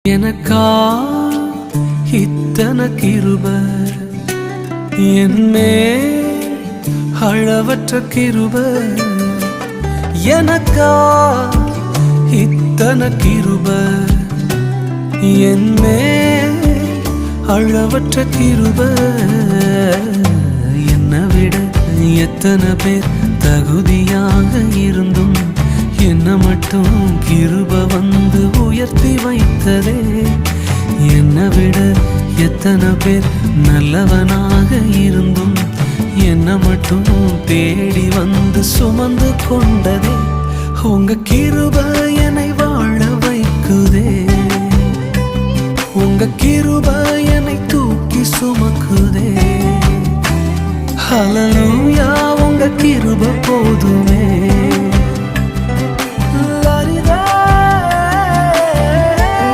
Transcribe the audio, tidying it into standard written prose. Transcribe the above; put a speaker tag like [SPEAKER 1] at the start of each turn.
[SPEAKER 1] எனக்கா இத்தனை கிருப என்னே அளவற்ற கிருப எனக்கா இத்தனை கிருப என்னே அளவற்ற கிருப என்னை விட எத்தனை பேர் தகுதியாக இருந்தும் என்ன மட்டும் கிருப வந்து உயர்த்தி வைத்ததே. என்னை விட எத்தனை பேர் நல்லவனாக இருந்தும் என்ன மட்டும் தேடி வந்து சுமந்து கொண்டதே. உங்க கிருப என்னை வாழ வைக்குதே, உங்க கிருப என்னை தூக்கி சுமக்குதே. ஹல்லேலூயா, உங்க கிருப போதுமே.